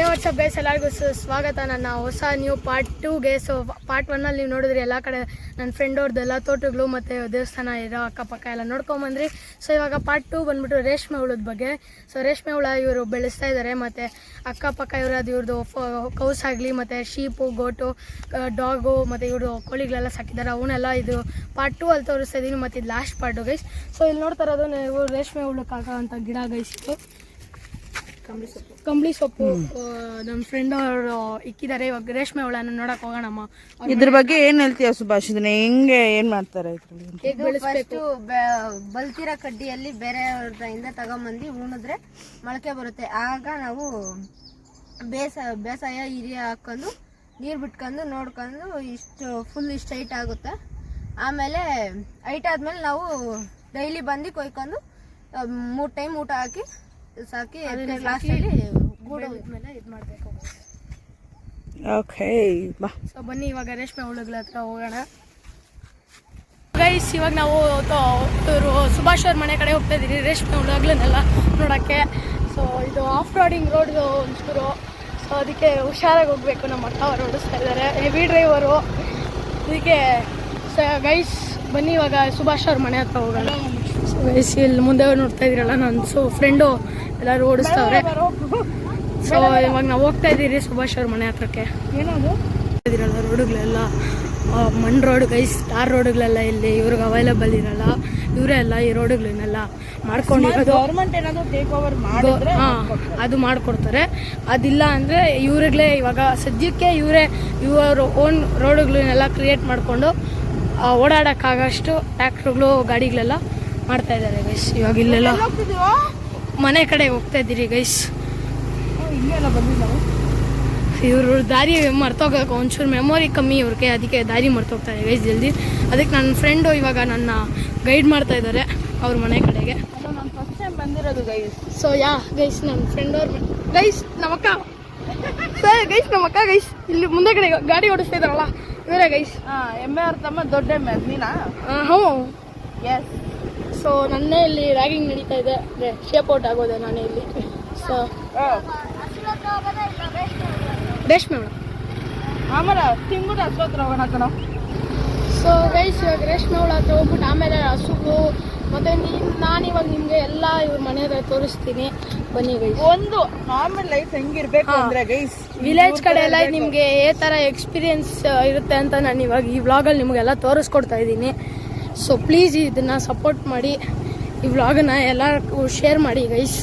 WhatsApp guys, ಎಲ್ಲರಿಗೂ ಸ್ವಾಗತ ನನ್ನ ಹೊಸ ನ್ಯೂ ಪಾರ್ಟ್ 2ಗೆ. ಸೊ ಪಾರ್ಟ್ 1ನಲ್ಲಿ ನೀವು ನೋಡಿದ್ರಿ ಎಲ್ಲ ಕಡೆ ನನ್ನ ಫ್ರೆಂಡ್ ಅವ್ರದ್ದೆಲ್ಲ ತೋಟಗಳು ಮತ್ತು ದೇವಸ್ಥಾನ ಇರೋ ಅಕ್ಕಪಕ್ಕ ಎಲ್ಲ ನೋಡ್ಕೊಂಬಂದ್ರಿ. ಸೊ ಇವಾಗ ಪಾರ್ಟ್ 2 ಬಂದ್ಬಿಟ್ಟು ರೇಷ್ಮೆ ಹುಳದ ಬಗ್ಗೆ. ಸೊ ರೇಷ್ಮೆ ಹುಳ ಇವರು ಬೆಳೆಸ್ತಾ ಇದ್ದಾರೆ, ಮತ್ತು ಅಕ್ಕಪಕ್ಕ ಇವ್ರದ್ದು ಇವ್ರದ್ದು ಕೌಸ್ ಆಗಲಿ ಮತ್ತು ಶೀಪು, ಗೋಟು, ಡಾಗು ಮತ್ತು ಇವರು ಕೋಳಿಗಳೆಲ್ಲ ಸಾಕಿದ್ದಾರೆ. ಅವನ್ನೆಲ್ಲ ಇದು ಪಾರ್ಟ್ 2 ಅಲ್ಲಿ ತೋರಿಸ್ತಾ ಇದ್ದೀನಿ, ಮತ್ತು ಇದು ಲಾಸ್ಟ್ ಪಾರ್ಟು ಗೈಸ್. ಸೊ ಇಲ್ಲಿ ನೋಡ್ತಾ ಇರೋದು ನೀವು ರೇಷ್ಮೆ ಹುಳಕ್ಕಾಗೋಂಥ ಗಿಡ ಗೈಸ್. ಇದು ಕಂಬಳಿ ಸೊಪ್ಪು ನಮ್ಮ ಫ್ರೆಂಡ್ ಅವರು ಇಕ್ಕಿದ್ದಾರೆ. ಇವಾಗ ರೇಷ್ಮೆ ಹುಳನ ನೋಡಕ್ ಹೋಗೋಣಮ್ಮ. ಇದ್ರ ಬಗ್ಗೆ ಏನ್ ಹೇಳ್ತೀಯ ಸುಭಾಷ್? ಇದನ್ನ ಹೆಂಗೆ ಏನ್ ಮಾಡ್ತಾರೆ? ಬಲ್ತಿರೋ ಕಡ್ಡಿಯಲ್ಲಿ ಬೇರೆಯವ್ರಿಂದ ತಗೊಂಬಂದು ಉಣಿದ್ರೆ ಮೊಳಕೆ ಬರುತ್ತೆ. ಆಗ ನಾವು ಬೇಸಾಯ ಹಿರಿಯ ಹಾಕೊಂಡು ನೀರು ಬಿಟ್ಕೊಂಡು ನೋಡ್ಕೊಂಡು ಇಷ್ಟು ಹೈಟ್ ಆಗುತ್ತೆ. ಆಮೇಲೆ ಹೈಟ್ ಆದ್ಮೇಲೆ ನಾವು ಡೈಲಿ ಬಂದು ಕೊಯ್ಕೊಂಡು 3 ಟೈಮ್ ಊಟ ಹಾಕಿ ಸಾಕಿ ಲಾಸ್ಟಲ್ಲಿ ಗೂಡು ಮೇಲೆ ಇದು ಮಾಡಬೇಕು. ಓಕೆ ಬಾ. ಸೊ ಬನ್ನಿ ಇವಾಗ ರೇಷ್ಮೆ ಹುಳುಗಳ ಹತ್ರ ಹೋಗೋಣ ಗೈಸ್. ಇವಾಗ ನಾವು ಸುಭಾಷ್ ಅವ್ರ ಮನೆ ಕಡೆ ಹೋಗ್ತಾ ಇದ್ದೀವಿ ರೇಷ್ಮೆ ಹುಳುಗಳನ್ನೆಲ್ಲ ನೋಡೋಕ್ಕೆ. ಸೊ ಇದು ಆಫ್ ರೋಡಿಂಗ್ ರೋಡ್ ಒಂಚೂರು, ಸೊ ಅದಕ್ಕೆ ಹುಷಾರಾಗಿ ಹೋಗಬೇಕು. ನಮ್ಮ ಅಕ್ಕ ಅವರು ಓಡಿಸ್ತಾ ಇದ್ದಾರೆ, ಹೆವಿ ಡ್ರೈವರು ಅದಕ್ಕೆ. ಸೊ ಗೈಸ್ ಬನ್ನಿ ಇವಾಗ ಸುಭಾಷ್ ಅವ್ರ ಮನೆ ಹತ್ರ ಹೋಗೋಣ. ಸೊ ಗೈಸ್ ಇಲ್ಲಿ ಮುಂದೆ ನೋಡ್ತಾ ಇದ್ದೀರಲ್ಲ ನನ್ನ ಫ್ರೆಂಡು ಎಲ್ಲರೂ ಓಡಿಸ್ತಾವ್ರೆ. ಸೊ ಇವಾಗ ನಾವು ಹೋಗ್ತಾ ಇದ್ದೀರಿ ಸುಭಾಷ್ ಅವ್ರ ಮನೆ ಹತ್ರಕ್ಕೆ. ಏನದು ಇದಿರಲ್ಲ ರೋಡುಗಳೆಲ್ಲ ಮಣ್ಣು ರೋಡ್ ಗೈಸ್, ಟಾರ್ ರೋಡುಗಳೆಲ್ಲ ಇಲ್ಲಿ ಇವ್ರಿಗೆ ಅವೈಲೇಬಲ್ ಇರಲ್ಲ. ಇವರೇ ಎಲ್ಲ ಈ ರೋಡುಗಳನ್ನೆಲ್ಲ ಮಾಡ್ಕೊಂಡಿರೋದು. ಗೌರ್ಮೆಂಟ್ ಏನಾದ್ರು ಟೇಕ್ ಓವರ್ ಮಾಡಿದ್ರೆ ಅದು ಮಾಡಿಕೊಡ್ತಾರೆ. ಅದಿಲ್ಲ ಅಂದರೆ ಇವ್ರಿಗಳೇ ಇವಾಗ ಸದ್ಯಕ್ಕೆ ಇವರು ಓನ್ ರೋಡುಗಳನ್ನೆಲ್ಲ ಕ್ರಿಯೇಟ್ ಮಾಡಿಕೊಂಡು ಓಡಾಡೋಕ್ಕಾಗಷ್ಟು ಟ್ಯಾಕ್ಟ್ರುಗಳು ಗಾಡಿಗಳೆಲ್ಲ ಮಾಡ್ತಾ ಇದ್ದಾರೆ ಗೈಸ್. ಇವಾಗ ಇಲ್ಲೆಲ್ಲ ಮನೆ ಕಡೆ ಹೋಗ್ತಾ ಇದ್ದೀರಿ ಗೈಸ್. ಇವರು ದಾರಿ ಮರ್ತೋಗಕ್ಕೆ ಒಂಚೂರು ಮೆಮೊರಿ ಕಮ್ಮಿ ಇವ್ರಿಗೆ, ಅದಕ್ಕೆ ದಾರಿ ಮರ್ತೋಗ್ತಾ ಇದೆ ಗೈಸ್ ಜಲ್ದಿ. ಅದಕ್ಕೆ ನನ್ನ ಫ್ರೆಂಡು ಇವಾಗ ನನ್ನ ಗೈಡ್ ಮಾಡ್ತಾ ಇದ್ದಾರೆ ಅವ್ರ ಮನೆ ಕಡೆಗೆ. ನಾನು ಫಸ್ಟ್ ಟೈಮ್ ಬಂದಿರೋದು ಗೈಸ್. ಸೊ ಗೈಸ್ ನನ್ನ ಫ್ರೆಂಡ್ ಅವ್ರ ಗೈಸ್ ನಮ್ಮಕ್ಕ ಸರ್ ಗೈಸ್ ನಮ್ಮಕ್ಕ ಗೈಸ್ ಇಲ್ಲಿ ಮುಂದೆ ಕಡೆ ಗಾಡಿ ಓಡಿಸ್ತಾ ಇದ್ದಾರಲ್ಲ ಇವರೇ ಗೈಸ್. ಎಮ್ಮೆ ಅವ್ರ ತಮ್ಮ ದೊಡ್ಡ ಎಮ್ಮೆ ನೀನಾ? ಹ್ಞೂ ಎಸ್. ಸೊ ನನ್ನೇ ಇಲ್ಲಿ ರ್ಯಾಗಿಂಗ್ ನಡೀತಾ ಇದೆ, ಅಂದರೆ ಶೇಪ್ ಔಟ್ ಆಗೋದೆ ನಾನೇ ಇಲ್ಲಿ. ಸೊ ರೇಷ್ಮೆ ಹುಳ ಆಮೇಲೆ ತಿಂಗಳು ಹತ್ರ ಹೋಗೋಣ ಕಣ. ಸೊ ಗೈಸ್ ಇವಾಗ ರೇಷ್ಮೆ ಹುಳ ಹತ್ರ ಹೋಗ್ಬಿಟ್ಟು ಆಮೇಲೆ ಹಸುಗಳು ಮತ್ತು ನಾನಿವಾಗ ನಿಮಗೆ ಎಲ್ಲ ಇವ್ರ ಮನೆ ಹತ್ರ ತೋರಿಸ್ತೀನಿ. ಬನ್ನಿ ಗೈಸ್. ಒಂದು ನಾರ್ಮಲ್ ಲೈಫ್ ಹೆಂಗಿರ್ಬೇಕು ಅಂದ್ರೆ ಗೈಸ್, ವಿಲೇಜ್ ಕಡೆ ಎಲ್ಲ ನಿಮಗೆ ಏ ಥರ ಎಕ್ಸ್ಪೀರಿಯನ್ಸ್ ಇರುತ್ತೆ ಅಂತ ನಾನು ಇವಾಗ ಈ ವ್ಲಾಗಲ್ಲಿ ನಿಮಗೆಲ್ಲ ತೋರಿಸ್ಕೊಡ್ತಾ ಇದ್ದೀನಿ. ಸೊ ಪ್ಲೀಸ್ ಇದನ್ನು ಸಪೋರ್ಟ್ ಮಾಡಿ, ಈ ವ್ಲಾಗನ್ನು ಎಲ್ಲರಿಗೂ ಶೇರ್ ಮಾಡಿ ಗೈಸ್.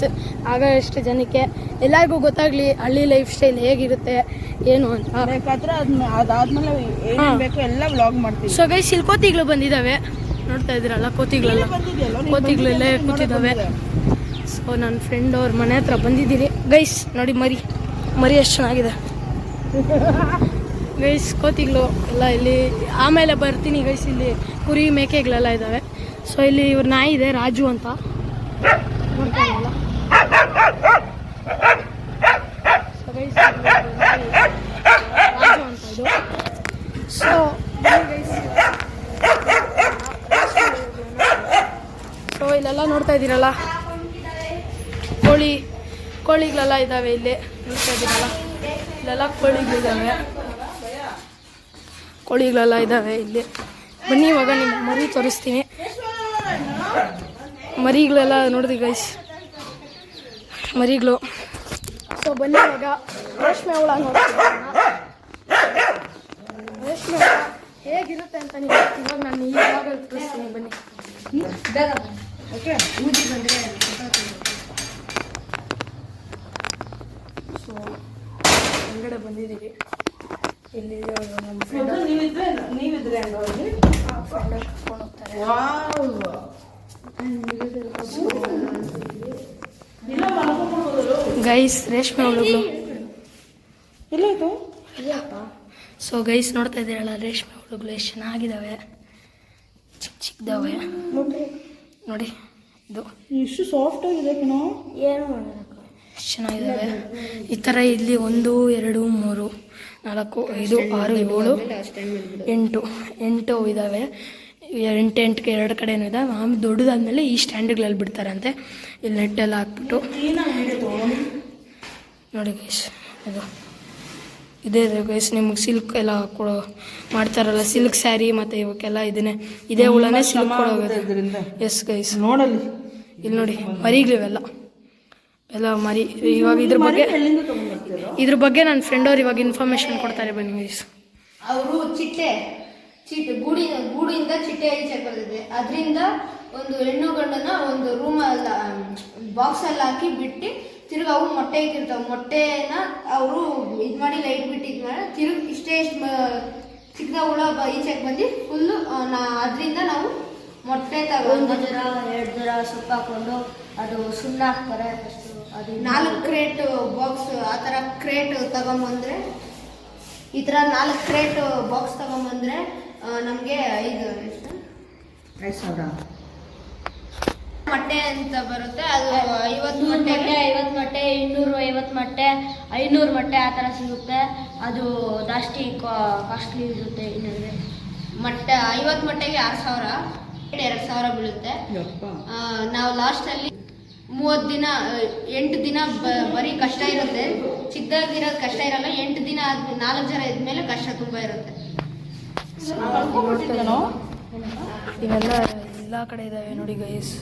ಆಗ ಎಷ್ಟು ಜನಕ್ಕೆ ಎಲ್ಲರಿಗೂ ಗೊತ್ತಾಗಲಿ ಹಳ್ಳಿ ಲೈಫ್ ಸ್ಟೈಲ್ ಹೇಗಿರುತ್ತೆ ಏನು ಅಂತ. ಅದಾದ್ಮೇಲೆ ಏನೇನು ಬೇಕು ಎಲ್ಲ ವ್ಲಾಗ್ ಮಾಡ್ತೀವಿ. ಸೊ ಗೈಸ್ ಇಲ್ಲಿ ಕೋತಿಗಳು ಬಂದಿದ್ದಾವೆ, ನೋಡ್ತಾ ಇದ್ದೀರಲ್ಲ ಕೋತಿಗಳೆಲ್ಲ ಕೋತಿಗಳೆಲ್ಲ ಕೂತಿದ್ದಾವೆ. ಸೊ ನನ್ನ ಫ್ರೆಂಡ್ ಅವ್ರ ಮನೆ ಹತ್ರ ಬಂದಿದ್ದೀನಿ ಗೈಸ್. ನೋಡಿ ಮರಿ ಎಷ್ಟು ಚೆನ್ನಾಗಿದೆ ಗೈಸ್. ಕೋತಿಗಳು ಎಲ್ಲ ಇಲ್ಲಿ ಆಮೇಲೆ ಬರ್ತೀನಿ ಗೈಸ್. ಇಲ್ಲಿ ಕುರಿ ಮೇಕೆಗಳೆಲ್ಲ ಇದ್ದಾವೆ. ಸೊ ಇಲ್ಲಿ ಇವ್ರ ನಾಯಿ ಇದೆ ರಾಜು ಅಂತ, ನೋಡ್ತಾ ಇರಲ್ಲ. ಸೊ ಗೈಸ್ ರಾಜು ಅಂತ ಇದು. ಸೊ ಗೈಸ್ ಸೊ ಇಲ್ಲೆಲ್ಲ ನೋಡ್ತಾ ಇದ್ದೀರಲ್ಲ ಕೋಳಿಗಳೆಲ್ಲ ಇದ್ದಾವೆ ಇಲ್ಲಿ, ನೋಡ್ತಾ ಇದ್ದೀರಲ್ಲ ಇಲ್ಲೆಲ್ಲ ಕೋಳಿಗಳೆಲ್ಲ ಇದ್ದಾವೆ ಇಲ್ಲಿ. ಬನ್ನಿ ಇವಾಗ ನಿಮ್ಮ ಮರಿ ತೋರಿಸ್ತೀನಿ. ಮರಿಗಳೆಲ್ಲ ನೋಡಿದ್ರಿ ಗೈಸ್, ಮರಿಗಳು. ಸೊ ಬನ್ನಿ ಇವಾಗ ರೇಷ್ಮೆ ಹುಳ ನೋಡ್ತೀನಿ. ರೇಷ್ಮೆ ಹುಳ ಹೇಗಿರುತ್ತೆ ಅಂತ ನೀವು ಇವಾಗ ನಾನು ಇವಾಗ ತೋರಿಸ್ತೀನಿ. ಬನ್ನಿ ಸೊ ಹೊರಗಡೆ ಬಂದಿದ್ದೀವಿ. ಇಲ್ಲಿ ನಮ್ಮ ಫ್ರೆಂಡ್ ಗೈಸ್ ರೇಷ್ಮೆ ಹುಳುಗಳು ಎಲ್ಲಾಯ್ತು. ಸೊ ಗೈಸ್ ನೋಡ್ತಾ ಇದ್ದೀರಲ್ಲ ರೇಷ್ಮೆ ಹುಳುಗಳು ಎಷ್ಟು ಚೆನ್ನಾಗಿದ್ದಾವೆ, ಚಿಕ್ಕದಾವೆ ನೋಡಿ. ಇದು ಇಷ್ಟು ಸಾಫ್ಟ್ ಆಗಿದೆ ಕಣೋ, ಏನು ಎಷ್ಟು ಚೆನ್ನಾಗಿದ್ದಾವೆ. ಈ ಥರ ಇಲ್ಲಿ 1 2 3 4 5 6 7 8 ಇದ್ದಾವೆ. 8 2 ಕಡೆನೂ ಇದೆ. ಆಮೇಲೆ ದೊಡ್ಡದಾದ್ಮೇಲೆ ಈ ಸ್ಟ್ಯಾಂಡ್ಗಳಲ್ಲಿ ಬಿಡ್ತಾರಂತೆ. ಇಲ್ಲಿ ನೆಟ್ಟೆಲ್ಲ ಹಾಕ್ಬಿಟ್ಟು ನೋಡಿ ಗೈಸ್ ಇದು ಇದೇ ಗೈಸ್ ನಿಮ್ಗೆ ಸಿಲ್ಕ್ ಎಲ್ಲ ಕೊಡೋ ಮಾಡ್ತಾರಲ್ಲ ಸಿಲ್ಕ್ ಸ್ಯಾರಿ ಮತ್ತು ಇವಕ್ಕೆಲ್ಲ ಇದೇ ಹುಳನೇ ಸಿಲ್ಕ್ ಕೊಡೋದು. ಎಸ್ ಗೈಸ್ ನೋಡಲ್ಲಿ ಇಲ್ಲಿ ನೋಡಿ ಮರಿಗಳಿವೆಲ್ಲ ಎಲ್ಲ ಮರಿ. ಇವಾಗ ಇದ್ರ ಬಗ್ಗೆ ನನ್ನ ಫ್ರೆಂಡ್ ಅವ್ರು ಇವಾಗ ಇನ್ಫಾರ್ಮೇಶನ್ ಕೊಡ್ತಾರೆ, ಬನ್ನಿ ಗೈಸ್. ಅವರು ಚಿಟ್ಟೆ ಗೂಡಿಂದ ಚಿಟ್ಟೆ ಈಚೆಗೆ ಬರ್ತದೆ. ಅದರಿಂದ ಒಂದು ಹೆಣ್ಣು ಗಂಡನ ಒಂದು ರೂಮಲ್ಲ ಬಾಕ್ಸಲ್ಲಿ ಹಾಕಿ ಬಿಟ್ಟು ತಿರ್ಗಿ ಅವು ಮೊಟ್ಟೆ ಇಕ್ಕಿರ್ತಾವೆ. ಮೊಟ್ಟೆನ ಅವರು ಇದು ಮಾಡಿ ಲೈಟ್ ಬಿಟ್ಟು ಇದು ಮಾಡಿ ತಿರುಗಿ ಇಷ್ಟೇ ಚಿಕ್ಕದ ಹುಳ ಈಚೆಗೆ ಬಂದು ಫುಲ್ಲು ಅದರಿಂದ ನಾವು ಮೊಟ್ಟೆ ತಗೊಂಡು 1 ಜರ ಸೊಪ್ಪು ಹಾಕೊಂಡು ಅದು ಸುಣ್ಣ ಹಾಕ್ತಾರೆ. ಅದು 4 ಕ್ರೇಟ್ ಬಾಕ್ಸ್ ಆ ಥರ ಕ್ರೇಟ್ ತಗೊಂಬಂದ್ರೆ ಈ ಥರ 4 ಕ್ರೇಟ್ ಬಾಕ್ಸ್ ತಗೊಂಬಂದ್ರೆ ನಮಗೆ 5,000 ಮೊಟ್ಟೆ ಅಂತ ಬರುತ್ತೆ. ಅದು 50 ಮೊಟ್ಟೆ 250 ಮೊಟ್ಟೆ 500 ಮೊಟ್ಟೆ ಆ ಥರ ಸಿಗುತ್ತೆ. ಅದು ಜಾಸ್ತಿ ಕಾಸ್ಟ್ಲಿ ಇರುತ್ತೆ. ಇನ್ನಂದರೆ ಮೊಟ್ಟೆ 50 ಮೊಟ್ಟೆಗೆ 6,000 2,000 ಬೀಳುತ್ತೆ. ನಾವು ಲಾಸ್ಟಲ್ಲಿ 30 ದಿನ 8 ದಿನ ಬರೀ ಕಷ್ಟ ಇರುತ್ತೆ. ಚಿಕ್ಕದಾಗಿರೋದು ಕಷ್ಟ ಇರಲ್ಲ. 8 ದಿನ ಆದ್ಮೇಲೆ 4 ಜನ ಇದ್ಮೇಲೆ ಕಷ್ಟ ತುಂಬ ಇರುತ್ತೆ. ಇವೆಲ್ಲ ಎಲ್ಲ ಕಡೆ ಇದ್ದಾವೆ ನೋಡಿ ಗೈಸ್.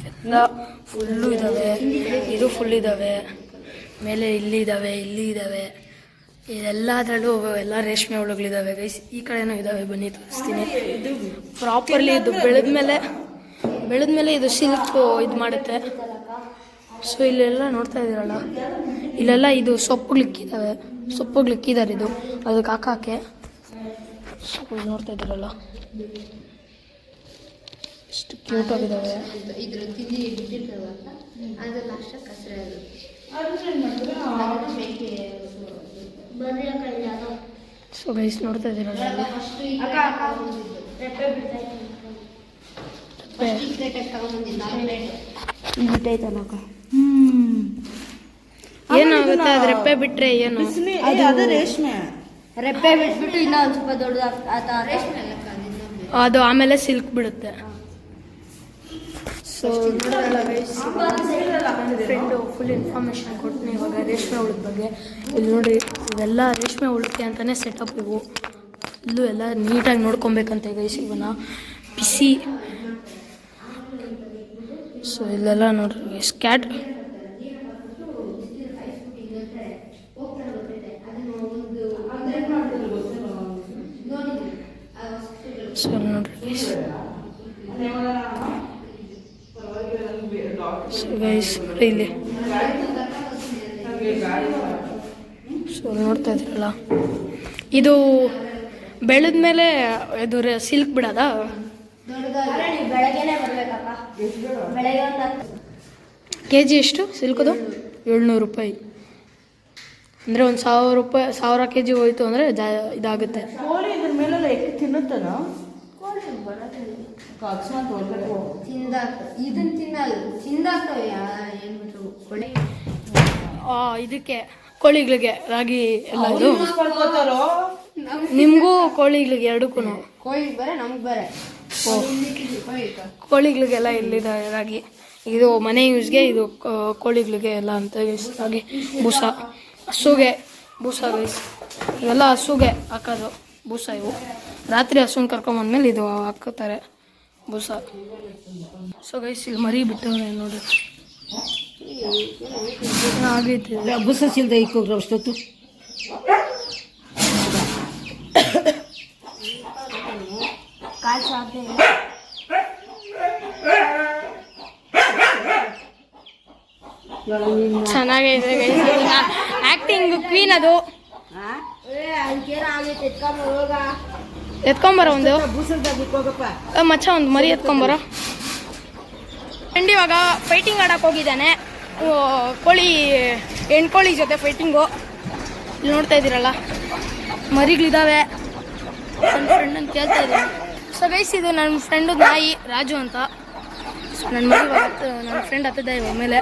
ಎಲ್ಲ ಫುಲ್ಲು ಇದ್ದಾವೆ. ಇದು ಫುಲ್ ಇದ್ದಾವೆ. ಮೇಲೆ ಇಲ್ಲಿ ಇದ್ದಾವೆ, ಇಲ್ಲಿ ಇದ್ದಾವೆ. ಇದೆಲ್ಲದರಲ್ಲೂ ಎಲ್ಲ ರೇಷ್ಮೆ ಹುಳುಗಳಿದ್ದಾವೆ ಗೈಸ್. ಈ ಕಡೆನೂ ಇದ್ದಾವೆ, ಬನ್ನಿ ತೋರಿಸ್ತೀನಿ. ಪ್ರಾಪರ್ಲಿ ಇದು ಬೆಳೆದ್ಮೇಲೆ ಇದು ಸಿಲ್ಕ್ ಇದು ಮಾಡುತ್ತೆ. ಸೊ ಇಲ್ಲೆಲ್ಲ ನೋಡ್ತಾ ಇದ್ದೀರಲ್ಲ, ಇಲ್ಲೆಲ್ಲ ಇದು ಸೊಪ್ಪುಗಳಿಕ್ಕಿದ್ದಾರೆ ಇದು ಅದಕ್ಕೆ ಹಾಕಾಕೆ. ಸೊ ನೋಡ್ತಾ ಇದ್ದೀರಲ್ಲ ಎಷ್ಟು ಕ್ಯೂಟ್ ಆಗಿದ್ದಾವೆ. ಇದ್ರ ತಿಂಡಿ ಬಿಟ್ಟಿರ್ತಾವಲ್ಲ ಅದು ಲಾಸ್ಟ್ ಕಸರೆ ಸೊ ಗೈಸ್ ನೋಡ್ತಾ ಇದ್ದೀರಲ್ಲ ಏನಾಗುತ್ತೆ ಅದು ರೆಪ್ಪೆ ಬಿಟ್ರೆ ಏನು ಅದು ರೇಷ್ಮೆ ರೆಪ್ಪೆ ಬಿಟ್ಬಿಟ್ಟು ಇನ್ನೂ ಒಂದು ಸ್ವಲ್ಪ ದೊಡ್ಡದು ರೇಷ್ಮೆ ಅದು ಆಮೇಲೆ ಸಿಲ್ಕ್ ಬಿಡುತ್ತೆ. ಸೊ ಫ್ರೆಂಡು ಫುಲ್ ಇನ್ಫಾರ್ಮೇಶನ್ ಕೊಡ್ತೀನಿ ಇವಾಗ ರೇಷ್ಮೆ ಹುಳದ ಬಗ್ಗೆ. ಇಲ್ಲಿ ನೋಡಿ ಇವೆಲ್ಲ ರೇಷ್ಮೆ ಹುಳಕ್ಕೆ ಅಂತಲೇ ಸೆಟಪ್ ಇವು. ಇಲ್ಲೂ ಎಲ್ಲ ನೀಟಾಗಿ ನೋಡ್ಕೊಬೇಕಂತೆ ಗೈಸ್ ಇವನ್ನ ಬಿಸಿ. ಸೊ ಇಲ್ಲೆಲ್ಲ ನೋಡ್ರಿ ಸ್ಕ್ಯಾಟ್. ಸೊ ನೋಡ್ರಿ ಗೈಸ್ ಇಲ್ಲಿ ಸೊ ನೋಡ್ತಾ ಇದ್ರಲ್ಲ, ಇದು ಬೆಳೆದ ಮೇಲೆ ಇದು ಸಿಲ್ಕ್ ಬಿಡೋದ. ಬೆಳಗ್ಗೆನೆ ಬರ್ಬೇಕಪ್ಪ. ಬೆಳಗ್ಗೆ ಕೆಜಿ ಎಷ್ಟು ಸಿಲ್ಕದು? 700 ರೂಪಾಯಿ. ಅಂದರೆ ಒಂದು 1,000 ರೂಪಾಯಿ 1000 ಕೆಜಿ ಹೋಯ್ತು ಅಂದರೆ ಇದಾಗುತ್ತೆ. ಕೋಳಿ ಇದ್ರ ಮೇಲೆಲ್ಲ ಎಕ್ಕೆ ತಿನ್ನುತ್ತಲ್ಲ ಅಕಸ್ಮಾತ್ ಇದನ್ನ ತಿಂದಾಕ್ತವೆ ಏನ್ಬಿಟ್ರು ಕೊಳೆ ಇದಕ್ಕೆ ಕೋಳಿಗಳಿಗೆ ರಾಗಿ ಎಲ್ಲ ಇದು ಮಾಡ್ಕೋತಾರೋ. ನಿಮಗೂ ಕೋಳಿಗಳಿಗೆ ಎರಡಕ್ಕೂ ಕೋಳಿಗೆ ಬೇರೆ ನಮ್ಗೆ ಬೇರೆ. ಕೋಳಿಗಳಿಗೆಲ್ಲ ಇಲ್ಲಿದೆ ರಾಗಿ. ಇದು ಮನೆ ಯೂಸ್ಗೆ, ಇದು ಕೋಳಿಗಳಿಗೆ ಎಲ್ಲ ಅಂತ ರಾಗಿ. ಬೂಸ ಹಸುಗೆ ಬೂಸ ಗೈಸ್, ಇವೆಲ್ಲ ಹಸುಗೆ ಹಾಕೋದು ಬೂಸ. ಇವು ರಾತ್ರಿ ಹಸುನ ಕರ್ಕೊಂಬಂದ್ಮೇಲೆ ಇದು ಹಾಕೋತಾರೆ ಬೂಸ. ಸೊ ಗೈಸ್ ಇಲ್ಲಿ ಮರಿ ಬಿಟ್ಟವ್ರೆ ನೋಡಿ, ಆಗೈತೆ ಬೂಸ ಸಿಲ್ದ ಇಕ್ಕೋಗ್ರ ಅಷ್ಟೊತ್ತು. ಚೆನ್ನಾಗೈತೆ ಗೈಸ್. ಆಕ್ಟಿಂಗ್ ಕ್ವೀನ್ ಅದು. ಎತ್ಕೊಂಬರ ಒಂದು ಮಚ್ಚ, ಒಂದು ಮರಿ ಎತ್ಕೊಂಬರ. ಫ್ರೆಂಡ್ ಇವಾಗ ಫೈಟಿಂಗ್ ಆಡಕ್ಕೆ ಹೋಗಿದ್ದಾನೆ. ಹೆಣ್ಕೋಳಿ ಜೊತೆ ಫೈಟಿಂಗು. ಇಲ್ಲಿ ನೋಡ್ತಾ ಇದ್ದೀರಲ್ಲ ಮರಿಗಳಿದ್ದಾವೆ. ನನ್ನ ಫ್ರೆಂಡನ್ನು ಕೇಳ್ತಾ ಇದ್ದೀನಿ. ಸೊ ಗೈಸ್ ಇದು ನನ್ನ ಫ್ರೆಂಡು ನಾಯಿ ರಾಜು ಅಂತ. ಸೊ ನನ್ನ ಮರಿ ನನ್ನ ಫ್ರೆಂಡ್ ಹತ್ತದ ಇವಾಗ ಮೇಲೆ.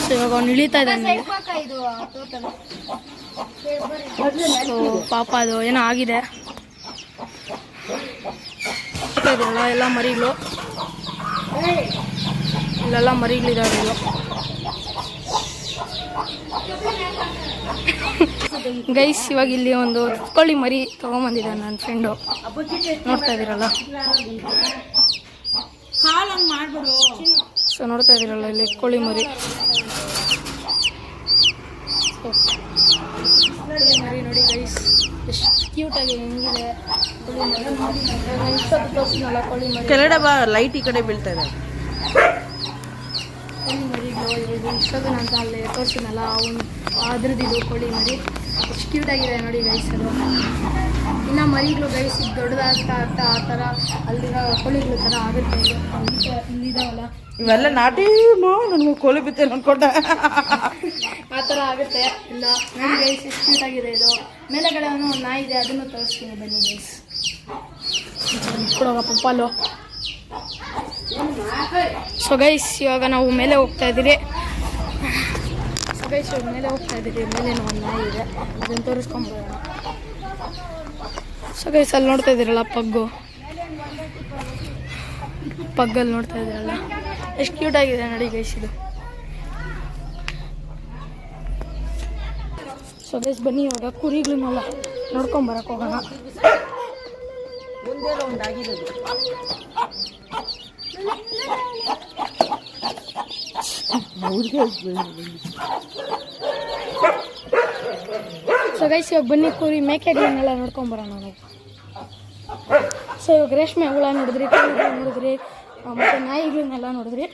ಸೊ ಇವಾಗ ಅವ್ನು ಇಳಿತಾ ಇದ್ದಾನೆ. ಸೊ ಪಾಪ ಅದು ಏನೋ ಆಗಿದೆ. ಎಲ್ಲ ಮರಿಗಳು ಇಲ್ಲೆಲ್ಲ ಮರಿಗಳಿದ್ದಾವೆ. ಗೈಸ್ ಇವಾಗ ಇಲ್ಲಿ ಒಂದು ಕೋಳಿ ಮರಿ ತಗೊಂಬಂದಿದ್ದಾನೆ ನನ್ನ ಫ್ರೆಂಡು, ನೋಡ್ತಾ ಇದ್ದೀರಲ್ಲ. ಸೊ ನೋಡ್ತಾ ಇದ್ದೀರಲ್ಲ ಇಲ್ಲಿ ಕೋಳಿ ಮರಿ. ಕೋಳಿ ಮರಿ ನೋಡಿ ಗೈಸ್ ಎಷ್ಟು ಕ್ಯೂಟಾಗಿ ಹೆಂಗಿದೆ ಕೋಳಿ ಮರಿ. ಇಷ್ಟೊತ್ತು ತೋರಿಸಿನಲ್ಲ ಕೋಳಿ ಮರಿ. ಕೆಳಗಡೆ ಬಾ, ಲೈಟ್ ಈ ಕಡೆ ಬೀಳ್ತಾ ಇದೆ. ಕೋಳಿ ಮರಿಗಳು ಇದು ಇಷ್ಟೊತ್ತು ನಾನು ಅಲ್ಲೇ ತೋರಿಸಿನಲ್ಲ ಅವನು ಅದ್ರದ್ದು ಕೋಳಿ ಮರಿ ಎಷ್ಟು ಕ್ಯೂಟಾಗಿದೆ ನೋಡಿ ಗೈಸ್. ಅದು ಇನ್ನು ಮರಿಗಳು ಗೈಸ್ ಇದು ದೊಡ್ಡದಾಗ್ತಾ ಆಗ್ತಾ ಆ ಥರ ಅಲ್ಲಿರೋ ಕೋಳಿಗಳ ಥರ ಆಗುತ್ತೆ. ಇಲ್ಲಿದಾವಲ್ಲ ಇವೆಲ್ಲ ನಾಟಿ ನನಗೆ ಕೋಳಿ ಬಿತ್ತೆ ಅನ್ಕೊಂಡೆ. ಆ ಥರ ಆಗುತ್ತೆ. ಇಲ್ಲ ನೋಡಿ ಗೈಸ್ ಎಷ್ಟು ಕ್ಯೂಟಾಗಿದೆ ಇದು. ಮೇಲೆಗಡೆ ಒಂದು ನಾಯಿ ಇದೆ, ಅದನ್ನು ತೋರಿಸ್ತೀನಿ ಬನ್ನಿ ಗೈಸ್. ಕೊಡೋಗ ಪಪ್ಪಾಲು. ಸೊ ಗೈಸ್ ಇವಾಗ ನಾವು ಮೇಲೆ ಹೋಗ್ತಾ ಇದ್ದೀರಿ. ಗೈಸ್ ಇವಾಗ ಮೇಲೆ ಹೋಗ್ತಾ ಇದ್ದೀರಿ. ಮೇಲೆ ಒಂದು ನಾಯಿ ಇದೆ, ಅದನ್ನು ತೋರಿಸ್ಕೊಂಬರೋಣ. ಸೊ ಗೈಸ್ ಅಲ್ಲಿ ನೋಡ್ತಾ ಇದ್ದೀರಲ್ಲ ಪಗ್ಗಲ್ಲಿ ನೋಡ್ತಾ ಇದ್ದೀರಲ್ಲ ಎಷ್ಟು ಕ್ಯೂಟಾಗಿದೆ ನೋಡಿ ಗೈಸ್ ಇದು. ಸೊ ಗೈಸ್ ಬನ್ನಿ ಇವಾಗ ಕುರಿಗಳನ್ನೆಲ್ಲ ನೋಡ್ಕೊಂಬರಕ್ಕೆ ಹೋಗೋಣ. ಸೊ ಗೈಸ್ ಇವಾಗ ಬನ್ನಿ ಕುರಿ ಮೇಕೆಗಳನ್ನೆಲ್ಲ ನೋಡ್ಕೊಂಬರೋಣ ನಾವು. ಸೊ ಇವಾಗ ರೇಷ್ಮೆ ಹುಳ ನೋಡಿದ್ರಿ, ಕುರಿಗಳು ನೋಡಿದ್ರಿ, ಮತ್ತು ನಾಯಿಗಳನ್ನೆಲ್ಲ ನೋಡಿದ್ರಿ.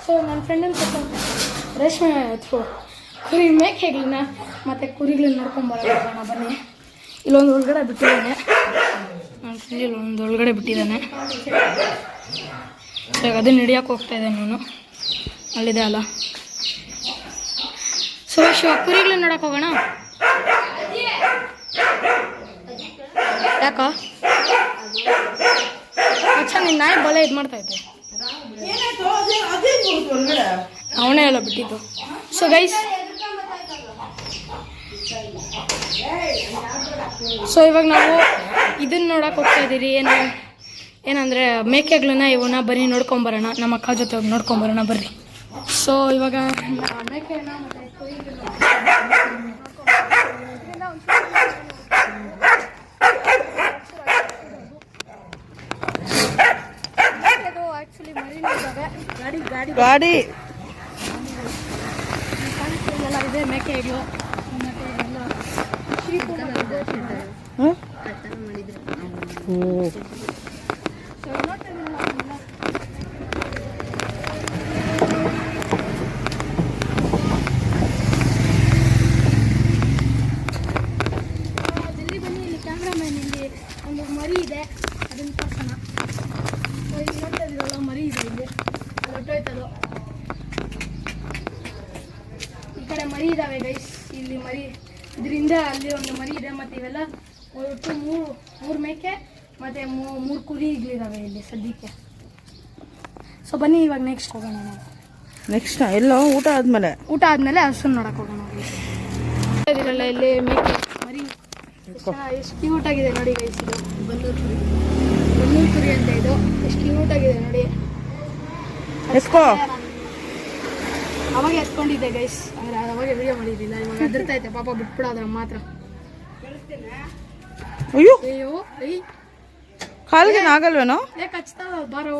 ಸೊ ನನ್ನ ಫ್ರೆಂಡನ್ನು ರೇಷ್ಮೆ ಕುರಿ ಮೇಕೆಗಳನ್ನ ಮತ್ತು ಕುರಿಗಳನ್ನ ನೋಡ್ಕೊಂಬರೋಣ ಬನ್ನಿ. ಇಲ್ಲೊಂದು ಒಳಗಡೆ ಬಿಟ್ಟಿದ್ದಾನೆ ನನ್ನ ಫ್ರೆಂಡ್, ಇಲ್ಲೊಂದು ಒಳಗಡೆ ಬಿಟ್ಟಿದ್ದಾನೆ. ಸೊ ಈಗ ಅದನ್ನ ಹಿಡಿಯೋಕೆ ಹೋಗ್ತಾ ಇದ್ದಾನೆ ನಾನು, ಅಲ್ಲಿದೆ ಅಲ್ಲ. ಸೊ ಕುರಿಗಳನ್ನ ನೋಡೋಕೆ ಹೋಗೋಣ. ಯಾಕ ನಿನ್ನ ನಾಯಿ ಬಲೆ ಇದು ಮಾಡ್ತಾ ಇದ್ದೆ, ಅವನೇ ಎಲ್ಲ ಬಿಟ್ಟಿದ್ದು. ಸೊ ಗೈಸ್ ಸೊ ಇವಾಗ ನಾವು ಇದನ್ನ ನೋಡಕ್ಕೆ ಹೋಗ್ತಾ ಇದ್ದೀರಿ. ಏನಂದರೆ ಮೇಕೆಗಳನ್ನ ಇವನ್ನ ಬನ್ನಿ ನೋಡ್ಕೊಂಬರೋಣ, ನಮ್ಮ ಅಕ್ಕ ಜೊತೆ ಹೋಗಿ ನೋಡ್ಕೊಂಬರೋಣ ಬರ್ರಿ. ಸೊ ಇವಾಗ ಮೇಕೆನ ಮತ್ತು ಆ್ಯಕ್ಚುಲಿ ಮರಿ ಗಾಡಿ ಎಲ್ಲ ಇದೆ. ಮೇಕೆಗಳು ಜಲ್ದಿ ಬನ್ನಿ. ಇಲ್ಲಿ ಕ್ಯಾಮ್ರಾಮ್ಯಾನ್ ಇಲ್ಲಿ ಒಂದು ಮರಿ ಇದೆ, ಅದನ್ನು ತೋರ್ಸೋಣ. ಇಲ್ಲಿ ನೋಡ್ತಾ ಇದ್ದೀರಲ್ಲ ಮರಿ ಇದೆ, ಇಲ್ಲಿ ಹೊಟ್ಟೋಯ್ತದು. ಈ ಕಡೆ ಮರಿ ಇದ್ದಾವೆ ಗೈಸ್, ಇಲ್ಲಿ ಮರಿ ಇದರಿಂದ ಅಲ್ಲಿ ಒಂದು ಮರಿ ಇದೆ. ಮತ್ತು ಇವೆಲ್ಲ ಒಟ್ಟು ಮೂರು ಮೇಕೆ ಮತ್ತು 3 ಕುರಿಗಳಿದ್ದಾವೆ ಇಲ್ಲಿ ಸದ್ಯಕ್ಕೆ. ಸೊ ಬನ್ನಿ ಇವಾಗ ನೆಕ್ಸ್ಟ್ ಹೋಗೋಣ ನಾವು. ನೆಕ್ಸ್ಟ್ ಎಲ್ಲ ಊಟ ಆದಮೇಲೆ ಹಸುನ ನೋಡಕ್ಕೆ ಹೋಗೋಣ. ಇದಿರಲ್ಲ ಇಲ್ಲಿ ಮೇಕೆ ಮರಿ ಎಷ್ಟು ಕ್ಯೂಟಾಗಿದೆ ನೋಡಿ ಗೈಸ್. ಇದು ಬನ್ನೂರು ಕುರಿ ಅಂತ, ಇದು ಎಷ್ಟು ಕ್ಯೂಟಾಗಿದೆ ನೋಡಿ. ಅವಾಗ ಎತ್ಕೊಂಡಿದ್ದೆ ಗೈಸ್, ಆದರೆ ಅವಾಗ ವಿಡಿಯೋ ಮಾಡಿರಲಿಲ್ಲ. ಇವಾಗ ಹೆದರ್ತಾಯ್ತೆ ಪಾಪ, ಬಿಟ್ಬಿಡೋದ್ರ ಮಾತ್ರ. ಅಯ್ಯೋ ಅಯ್ಯೋ ಕಾಲಿಗೆ ಆಗಲ್ವೇನೋ, ಯಾಕೆ ಹಚ್ತಾವ ಬಾರೋ,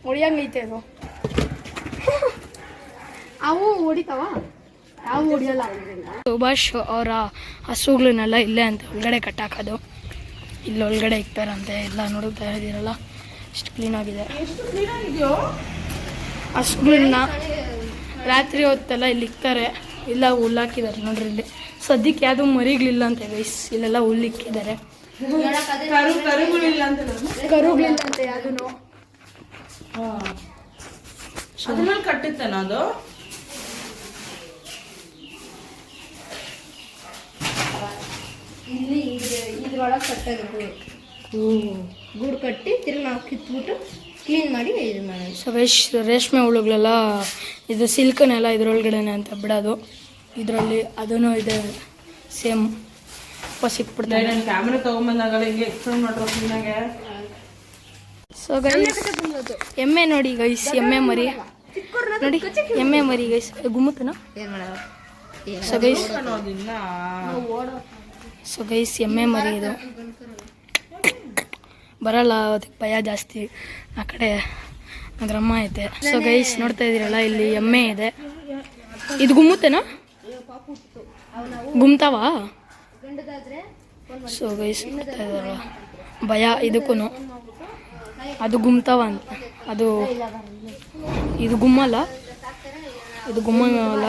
ಹೊಡಿಯಂಗೈತೆ ಅದು. ಅವು ಹೊಡಿತಾವ, ಯಾವ ಹೊಡಿಯಲ್ಲ. ಸುಭಾಷ್ ಅವರ ಹಸುಗಳನ್ನೆಲ್ಲ ಇಲ್ಲೇ ಅಂತ ಒಳಗಡೆ ಕಟ್ಟಾಕೋದು, ಇಲ್ಲಿ ಒಳಗಡೆ ಇಕ್ತಾರಂತೆ. ಎಲ್ಲ ನೋಡ್ತಾ ಇದ್ದೀರಲ್ಲ ಎಷ್ಟು ಕ್ಲೀನಾಗಿದೆ. ಹಸುಗಳನ್ನ ರಾತ್ರಿ ಹೊತ್ತೆಲ್ಲ ಇಲ್ಲಿ ಇಕ್ತಾರೆ, ಇಲ್ಲ ಹುಲ್ಲಾಕಿದ್ದಾರೆ ನೋಡ್ರಿ. ಇಲ್ಲಿ ಸದ್ಯಕ್ಕೆ ಯಾವುದು ಮರಿಗಳಿಲ್ಲ ಅಂತ ಗೈಸ್, ಇಲ್ಲೆಲ್ಲ ಹುಲ್ಲಿಕ್ಕಿದ್ದಾರೆ. ಕರುಗಳಿಲ್ಲ ಅಂತ ಯಾವ್ದು ಕಟ್ಟಿತ್ತೇನ ಅದು. ಇಲ್ಲಿ ಇದ್ರೊಳಗೆ ಕಟ್ಟೋದು ಗೂಡು ಕಟ್ಟಿ ತಿರುಗಿ ನಾವು ಕಿತ್ಬಿಟ್ಟು ಕ್ಲೀನ್ ಮಾಡಿ ಇದು ಮಾಡಿ. ಸೊ ರೇಷ್ಮೆ ಹುಳುಗಳೆಲ್ಲ ಇದು ಸಿಲ್ಕನ್ನೆಲ್ಲ ಇದ್ರೊಳಗಡೆನೆ ಅಂತ ಬಿಡೋದು. ಇದರಲ್ಲಿ ಅದೂ ಇದೆ ಸೇಮ್ ಸಿಕ್ಬಿಡ್ತಾರೆ. ಕ್ಯಾಮ್ರಾ ತಗೊಂಬಂದಾಗಲ್ಲ ಹಿಂಗೆ ಎಕ್ಸ್ಪ್ಲೇನ್ ಮಾಡ್ರೋ ಕ್ಲೀನಾಗೆ. ಸೊ ಗೈಸ್ ಎಮ್ಮೆ ನೋಡಿ ಗೈಸ್, ಎಮ್ಮೆ ಮರಿ ನೋಡಿ, ಎಮ್ಮೆ ಮರಿ ಗೈಸ್. ಗುಮ್ಮುತ್ತನ ಏನು ಮಾಡೋದು ಸೊ ಗೈಸ್ ಎಮ್ಮೆ ಮರಿ ಇದು ಬರಲ್ಲ, ಅದಕ್ಕೆ ಭಯ ಜಾಸ್ತಿ. ಆ ಕಡೆ ಅದ್ರಮ್ಮ ಐತೆ. ಸೊ ಗೈಸ್ ನೋಡ್ತಾ ಇದ್ದೀರಲ್ಲ, ಇಲ್ಲಿ ಎಮ್ಮೆ ಇದೆ. ಇದು ಗುಮ್ಮುತ್ತೇನಾ? ಗುಮ್ತಾವ? ಸೊ ಗೈಸ್ ನೋಡ್ತಾ ಇದ್ದಾರಲ್ಲ, ಭಯ ಇದಕ್ಕೂ. ಅದು ಗುಮ್ತಾವ ಅಂತ. ಅದು ಇದು ಗುಮ್ಮಲ್ಲ, ಇದು ಗುಮ್ಮಲ್ಲ.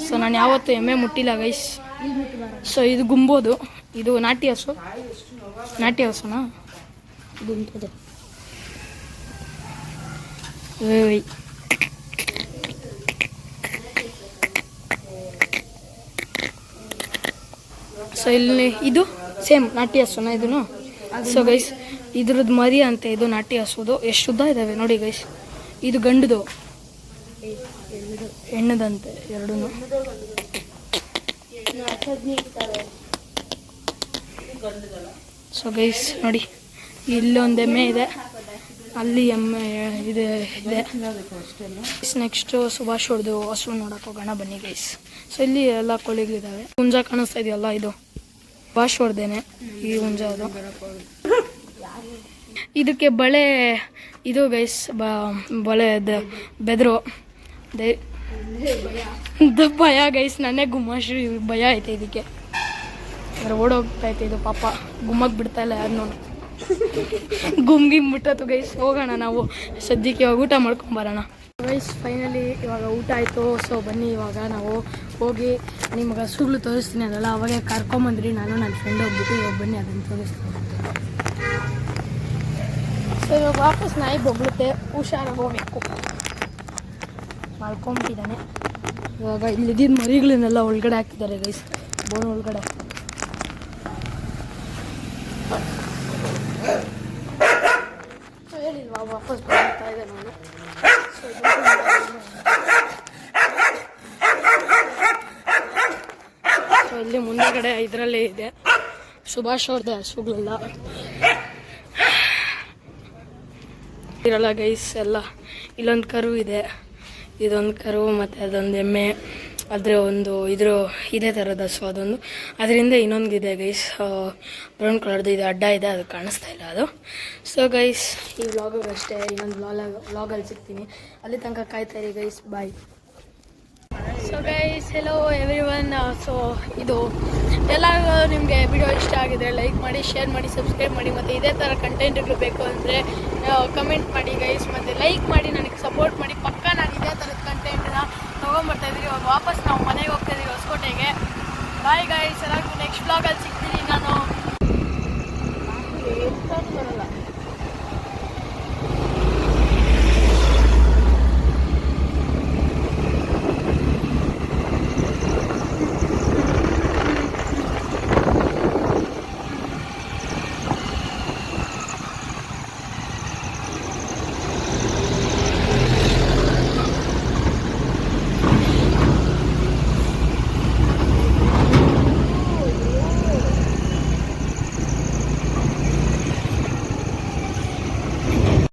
ಸೊ ನಾನು ಯಾವತ್ತೂ ಎಮ್ಮೆ ಮುಟ್ಟಿಲ್ಲ ಗೈಸ್. ಸೊ ಇದು ಗುಂಬೋದು. ಇದು ನಾಟಿ ಹಸುನಾ? ಗುಂತದೆ. ಸೊ ಇಲ್ಲಿ ಇದು ಸೇಮ್ ನಾಟಿ ಹಸುನಾ ಇದನ್ನು? ಸೊ ಗೈಸ್ ಇದ್ರದ್ದು ಮರಿ ಅಂತೆ, ಇದು ನಾಟಿ ಹಸುದು. ಎಷ್ಟು ಉದ್ದ ಇದ್ದಾವೆ ನೋಡಿ ಗೈಸ್. ಇದು ಗಂಡುದು, ಹೆಣ್ಣದಂತೆ ಎರಡೂ. ಸೊ ಗೈಸ್ ನೋಡಿ, ಇಲ್ಲೊಂದು ಎಮ್ಮೆ ಇದೆ, ಅಲ್ಲಿ ಎಮ್ಮೆ ಇದೆ. ನೆಕ್ಸ್ಟ್ ಸುಭಾಷ್ ಹೊಡೆದು ಹಸು ನೋಡಕ್ಕೆ ಹೋಗೋಣ ಬನ್ನಿ ಗೈಸ್. ಸೊ ಇಲ್ಲಿ ಎಲ್ಲ ಕೋಳಿಗಳಿದ್ದಾವೆ. ಹುಂಜ ಕಾಣಿಸ್ತಾ ಇದೆಯಲ್ಲ, ಇದು ಸುಭಾಷ್ ಹೊಡೆದೇನೆ ಈ ಹುಂಜ. ಅದು ಇದಕ್ಕೆ ಬಳೆ ಇದು ಗೈಸ್, ಬಳೆ ಬೆದರು ಭಯ ಗೈಸ್. ನನ್ನೇ ಗುಮ್ಮಶ್ರೀ ಭಯ ಐತೆ ಇದಕ್ಕೆ. ಓಡೋಗ್ತಾ ಐತೆ ಇದು ಪಾಪ, ಗುಮ್ಮಕ್ಕೆ ಬಿಡ್ತಾ ಇಲ್ಲ ಯಾರನ್ನೂ. ಗುಮ್ಗಿಂಬಿಟ್ಟತ್ತು ಗೈಸ್. ಹೋಗೋಣ ನಾವು ಸದ್ಯಕ್ಕೆ ಇವಾಗ ಊಟ ಮಾಡ್ಕೊಂಬರೋಣ ಗೈಸ್. ಫೈನಲಿ ಇವಾಗ ಊಟ ಆಯಿತು. ಸೊ ಬನ್ನಿ ಇವಾಗ ನಾವು ಹೋಗಿ ನಿಮಗೆ ಹಸುಗಳು ತೋರಿಸ್ತೀನಿ ಅದಲ್ಲ, ಅವಾಗೆ ಕರ್ಕೊಂಬಂದ್ರಿ ನಾನು ನನ್ನ ಫ್ರೆಂಡ್ ಹೋಗ್ಬಿಟ್ಟು. ಇವಾಗ ಬನ್ನಿ ಅದನ್ನು ತೋರಿಸ್ತೀನಿ. ಸೊ ಇವಾಗ ವಾಪಸ್ ನಾಯಿ ಬೊಗ್ಳುತ್ತೆ, ಹುಷಾರಾಗಿ ಹೋಗ್ಬೇಕು. ಮಾಡ್ಕೊಂಬಿಟ್ಟಿದ್ದಾನೆ. ಇವಾಗ ಇಲ್ಲಿದ್ದ ಮರಿಗಳನ್ನೆಲ್ಲ ಒಳಗಡೆ ಹಾಕಿದ್ದಾರೆ ಗೈಸ್, ಬೋನ್ ಒಳಗಡೆ. ಸೊ ಹೇಳಿಲ್ವಾ ವಾಪಸ್ ಬರ್ತಾ ಇದೆ ನಾನು. ಸೊ ಇಲ್ಲಿ ಮುಂದೆಗಡೆ ಇದರಲ್ಲೇ ಇದೆ ಸುಭಾಷ್ ಅವ್ರದ್ದೇ ಹಸುಗಳೆಲ್ಲ ಇರಲ್ಲ ಗೈಸ್ ಎಲ್ಲ. ಇಲ್ಲೊಂದು ಕರು ಇದೆ, ಇದೊಂದು ಕರು ಮತ್ತು ಅದೊಂದು ಎಮ್ಮೆ. ಆದರೆ ಒಂದು ಇದೇ ಥರದ ಹಸು ಅದೊಂದು. ಅದರಿಂದ ಇನ್ನೊಂದಿದೆ ಗೈಸ್, ಬ್ರೌನ್ ಕಲರ್ದು ಇದೆ, ಅಡ್ಡ ಇದೆ, ಅದು ಕಾಣಿಸ್ತಾ ಇಲ್ಲ ಅದು. ಸೊ ಗೈಸ್ ಈ ವ್ಲಾಗಿಗೆ ಅಷ್ಟೇ. ಇನ್ನೊಂದು ವ್ಲಾಗಲ್ಲಿ ಸಿಗ್ತೀನಿ. ಅಲ್ಲಿ ತನಕ ಕಾಯ್ತಾ ಇರಿ guys. Bye. So guys hello everyone. So ಇದು ಎಲ್ಲರಿಗೂ ನಿಮಗೆ ವಿಡಿಯೋ ಇಷ್ಟ ಆಗಿದ್ರೆ ಲೈಕ್ ಮಾಡಿ, ಶೇರ್ ಮಾಡಿ, ಸಬ್ಸ್ಕ್ರೈಬ್ ಮಾಡಿ. ಮತ್ತು ಇದೇ ಥರ ಕಂಟೆಂಟ್ಗಳು ಬೇಕು ಅಂದರೆ ಕಮೆಂಟ್ ಮಾಡಿ ಗೈಸ್, ಮತ್ತು ಲೈಕ್ ಮಾಡಿ, ನನಗೆ ಸಪೋರ್ಟ್ ಮಾಡಿ. ಪಕ್ಕ ನಾನು ಇದೇ ಥರದ ಕಂಟೆಂಟ್ನ ತೊಗೊಂಬರ್ತಾಯಿದ್ದೀವಿ. ಇವಾಗ ವಾಪಸ್ ನಾವು ಮನೆಗೆ ಹೋಗ್ತಾಯಿದ್ದೀವಿ ಹೊಸಕೋಟೆಗೆ. ಬಾಯ್ ಗೈಸ್, ಎಲ್ಲರಿಗೂ ನೆಕ್ಸ್ಟ್ ವ್ಲಾಗಲ್ಲಿ ಸಿಗ್ತೀನಿ ನಾನು.